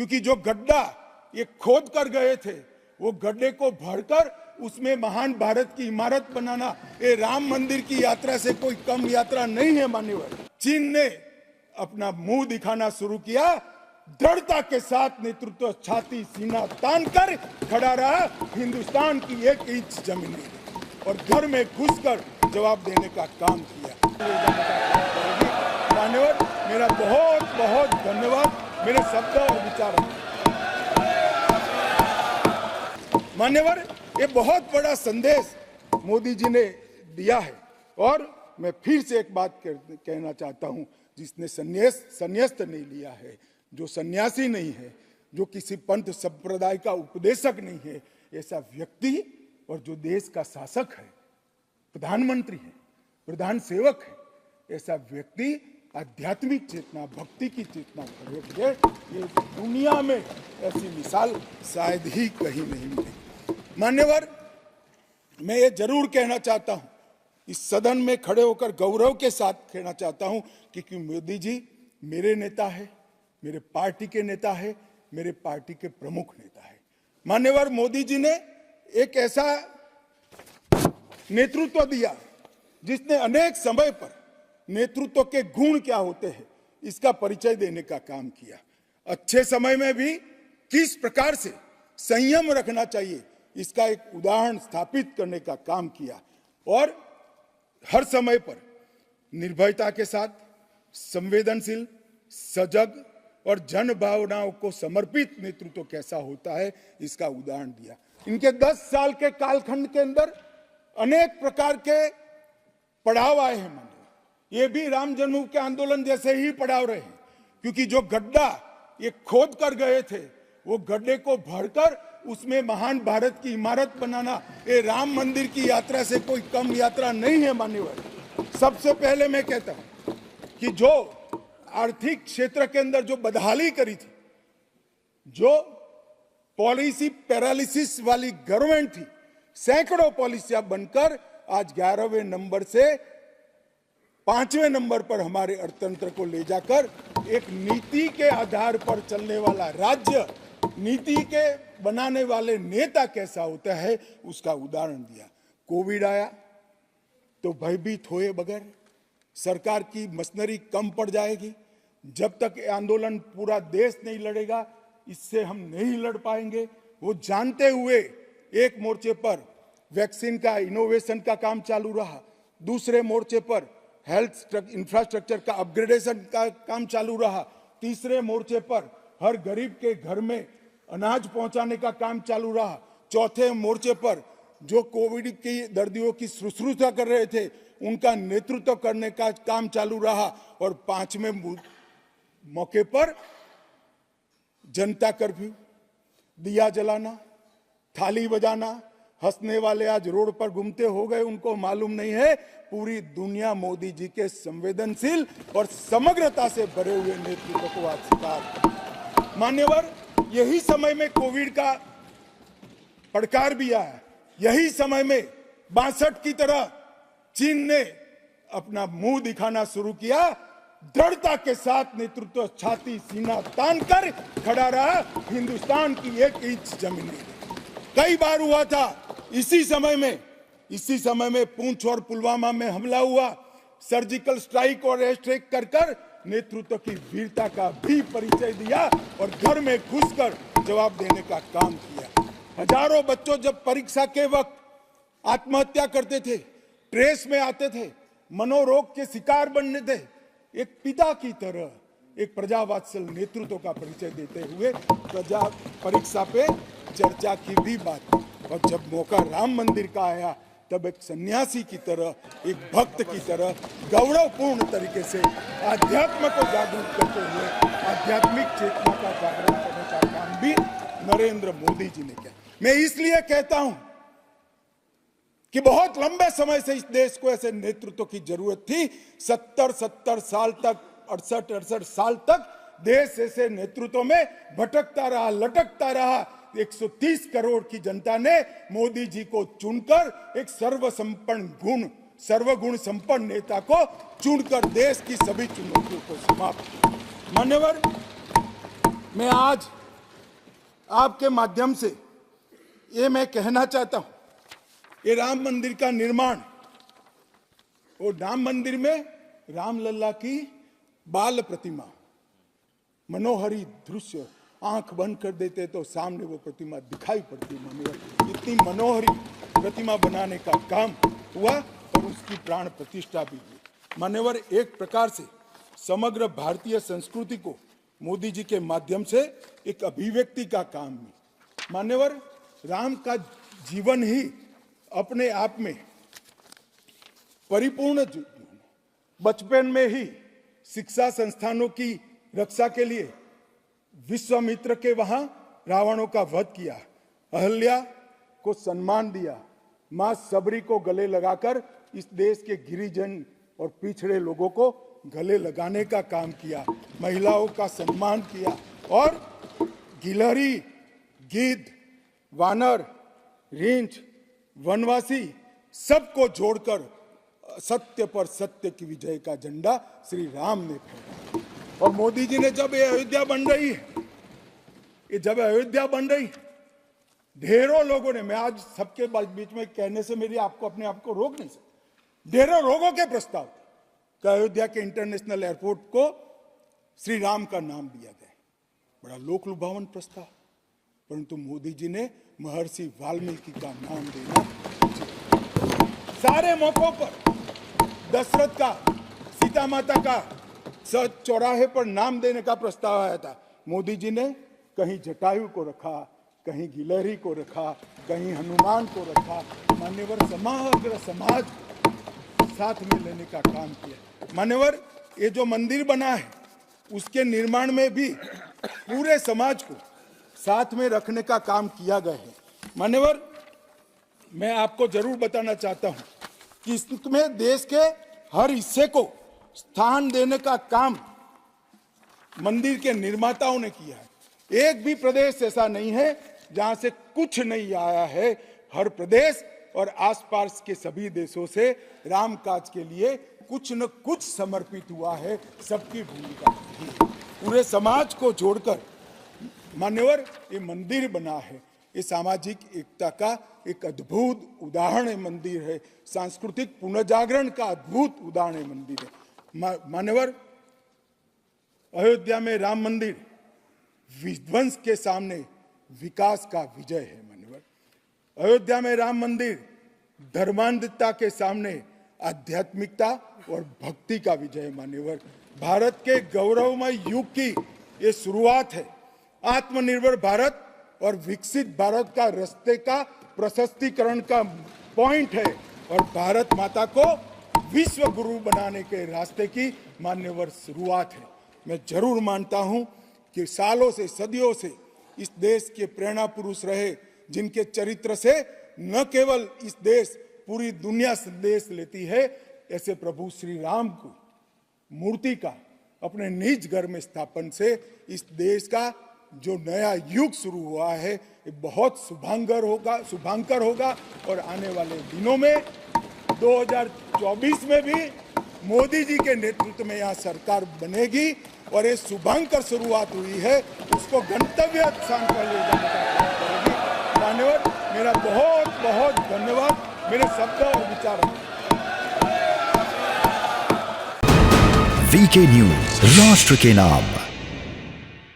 क्योंकि जो गड्ढा ये खोद कर गए थे, वो गड्ढे को भरकर उसमें महान भारत की इमारत बनाना ये राम मंदिर की यात्रा से कोई कम यात्रा नहीं है मान्यवर। चीन ने अपना मुंह दिखाना शुरू किया, दृढ़ता के साथ नेतृत्व छाती सीना तान कर खड़ा रहा, हिंदुस्तान की 1 इंच जमीन नहीं और घर में घुसकर जवाब देने का काम किया। मान्यवर, मेरा बहुत बहुत धन्यवाद। मेरे शब्द और विचार मान्यवर, ये बहुत बड़ा संदेश मोदी जी ने दिया है और मैं फिर से एक बात कहना चाहता हूं, जिसने संन्यास्त नहीं लिया है, जो सन्यासी नहीं है, जो किसी पंथ संप्रदाय का उपदेशक नहीं है, ऐसा व्यक्ति और जो देश का शासक है, प्रधानमंत्री है, प्रधान सेवक है, ऐसा व्यक्ति आध्यात्मिक चेतना, भक्ति की चेतना खड़े है। ये दुनिया में ऐसी मिसाल शायद ही कहीं नहीं मिली। मान्यवर, मैं ये जरूर कहना चाहता हूं, इस सदन में खड़े होकर गौरव के साथ कहना चाहता हूं कि मोदी जी मेरे नेता है, मेरे पार्टी के नेता है, मेरे पार्टी के प्रमुख नेता है। मान्यवर, मोदी जी ने एक ऐसा नेतृत्व दिया जिसने अनेक समय पर नेतृत्व के गुण क्या होते हैं इसका परिचय देने का काम किया। अच्छे समय में भी किस प्रकार से संयम रखना चाहिए इसका एक उदाहरण स्थापित करने का काम किया और हर समय पर निर्भयता के साथ संवेदनशील, सजग और जन भावनाओं को समर्पित नेतृत्व कैसा होता है इसका उदाहरण दिया। इनके 10 साल के कालखंड के अंदर अनेक प्रकार के पड़ाव आए हैं। ये भी राम जन्मभूमि के आंदोलन जैसे ही पड़ाव रहे, क्योंकि जो गड्ढा ये खोद कर गए थे, वो गड्ढे को भरकर उसमें महान भारत की इमारत बनाना ये राम मंदिर की यात्रा से कोई कम यात्रा नहीं है मान्यवर। सबसे पहले मैं कहता हूं कि जो आर्थिक क्षेत्र के अंदर जो बदहाली करी थी, जो पॉलिसी पैरालिसिस वाली गवर्नमेंट थी, सैकड़ों पॉलिसियां बनकर आज 11वें नंबर से 5वें नंबर पर हमारे अर्थतंत्र को ले जाकर एक नीति के आधार पर चलने वाला राज्य, नीति के बनाने वाले नेता कैसा होता है उसका उदाहरण दिया। कोविड आया तो भयभीत हुए बगैर, सरकार की मशीनरी कम पड़ जाएगी, जब तक आंदोलन पूरा देश नहीं लड़ेगा इससे हम नहीं लड़ पाएंगे, वो जानते हुए एक मोर्चे पर वैक्सीन का इनोवेशन का काम चालू रहा, दूसरे मोर्चे पर हेल्थ इंफ्रास्ट्रक्चर का अपग्रेडेशन का काम चालू रहा, तीसरे मोर्चे पर हर गरीब के घर में अनाज पहुंचाने का काम चालू रहा, चौथे मोर्चे पर जो कोविड की दर्दियों की शुश्रूषा कर रहे थे उनका नेतृत्व करने का काम चालू रहा और 5वें मौके पर जनता कर्फ्यू, दिया जलाना, थाली बजाना, हंसने वाले आज रोड पर घूमते हो गए, उनको मालूम नहीं है पूरी दुनिया मोदी जी के संवेदनशील और समग्रता से भरे हुए नेतृत्व को आज स्वीकार। मान्यवर, यही समय में कोविड का पड़कार भी आया, यही समय में 62 की तरह चीन ने अपना मुंह दिखाना शुरू किया, दृढ़ता के साथ नेतृत्व छाती सीना तान कर खड़ा रहा, हिंदुस्तान की 1 इंच जमीन नहीं। कई बार हुआ था इसी समय में पूंछ और पुलवामा में हमला हुआ, सर्जिकल स्ट्राइक और एयर स्ट्राइक कर कर नेतृत्व की वीरता का भी परिचय दिया और घर में घुसकर जवाब देने का काम किया। हजारों बच्चों जब परीक्षा के वक्त आत्महत्या करते थे, ट्रेस में आते थे, मनोरोग के शिकार बनने थे, एक पिता की तरह एक प्रजावात्सल नेतृत्व का परिचय देते हुए प्रजा परीक्षा पे चर्चा की भी बात। और जब मौका राम मंदिर का आया तब एक सन्यासी की तरह, एक भक्त की तरह गौरवपूर्ण तरीके से आध्यात्म को जागरूक करते हुए आध्यात्मिक चेतना का जागरण करने का काम भी नरेंद्र मोदी जी ने किया। मैं इसलिए कहता हूं कि बहुत लंबे समय से इस देश को ऐसे नेतृत्व की जरूरत थी। 70 साल तक, 68 साल तक देश ऐसे नेतृत्व में भटकता रहा, लटकता रहा। 130 करोड़ की जनता ने मोदी जी को चुनकर एक सर्वगुण संपन्न नेता को चुनकर देश की सभी चुनौतियों को समाप्त किया। मान्यवर, मैं आज आपके माध्यम से ये मैं कहना चाहता हूं, ये राम मंदिर का निर्माण, और राम मंदिर में रामलला की बाल प्रतिमा, मनोहरी दृश्य, आंख बंद कर देते तो सामने वो प्रतिमा दिखाई पड़ती। मान्यवर, इतनी मनोहरी प्रतिमा बनाने का काम हुआ और उसकी प्राण प्रतिष्ठा भी हुई। मान्यवर, एक प्रकार से समग्र भारतीय संस्कृति को मोदी जी के माध्यम से एक अभिव्यक्ति का काम है। मान्यवर, राम का जीवन ही अपने आप में परिपूर्ण जीवन। बचपन में ही शिक्षा संस्थानों की रक्षा के लिए विश्वामित्र के वहां रावणों का वध किया, अहल्या को सम्मान दिया, मां सबरी को गले लगाकर इस देश के गिरिजन और पिछड़े लोगों को गले लगाने का काम किया, महिलाओं का सम्मान किया, और गिलहरी, गिद्ध, वानर, रींछ, वनवासी सबको जोड़कर सत्य पर सत्य की विजय का झंडा श्री राम ने फहराया। और मोदी जी ने जब ये अयोध्या बन रही है, ये जब अयोध्या बन रही, ढेरों लोगों ने, मैं आज सबके बीच में कहने से मेरी आपको अपने आप को रोक नहीं सकता, ढेरों लोगों के प्रस्ताव कि अयोध्या के इंटरनेशनल एयरपोर्ट को श्री राम का नाम दिया जाए। बड़ा लोक लुभावन प्रस्ताव, परंतु मोदी जी ने महर्षि वाल्मीकि का नाम देना। सारे मौकों पर दशरथ का, सीता माता का चौराहे पर नाम देने का प्रस्ताव आया था, मोदी जी ने कहीं जटायु को रखा, कहीं गिलहरी को रखा, कहीं हनुमान को रखा। मान्यवर, समग्र समाज साथ में लेने का काम किया। मान्यवर, ये जो मंदिर बना है उसके निर्माण में भी पूरे समाज को साथ में रखने का काम किया गया है। मान्यवर, मैं आपको जरूर बताना चाहता हूं कि इसमें देश के हर हिस्से को स्थान देने का काम मंदिर के निर्माताओं ने किया है। एक भी प्रदेश ऐसा नहीं है जहां से कुछ नहीं आया है। हर प्रदेश और आसपास के सभी देशों से राम काज के लिए कुछ न कुछ समर्पित हुआ है। सबकी भूमिका पूरे समाज को जोड़कर मान्यवर ये मंदिर बना है। ये सामाजिक एकता का एक अद्भुत उदाहरण मंदिर है, सांस्कृतिक पुनर्जागरण का अद्भुत उदाहरण मंदिर है। मान्यवर, अयोध्या में राम मंदिर विध्वंस के सामने विकास का विजय है। मान्यवर, अयोध्या में राम मंदिर धर्मांधता के सामने आध्यात्मिकता और भक्ति का विजय है। मान्यवर, भारत के गौरवमय युग की ये शुरुआत है। आत्मनिर्भर भारत और विकसित भारत का रास्ते का प्रशस्तीकरण का पॉइंट है और भारत माता को विश्व गुरु बनाने के रास्ते की मान्यवर शुरुआत है। मैं जरूर मानता हूं कि सालों से, सदियों से इस देश के प्रेरणा पुरुष रहे, जिनके चरित्र से न केवल इस देश, पूरी दुनिया संदेश लेती है, ऐसे प्रभु श्री राम को मूर्ति का अपने निज घर में स्थापन से इस देश का जो नया युग शुरू हुआ है ये बहुत शुभांकर होगा और आने वाले दिनों में 2024 में भी मोदी जी के नेतृत्व में यहाँ सरकार बनेगी और ये शुभांकर शुरुआत हुई है, उसको गंतव्य स्थान पर ले जाने का काम करेगी। मान्यवर, मेरा बहुत बहुत धन्यवाद। मेरे शब्द और विचार। वीके न्यूज, राष्ट्र के नाम।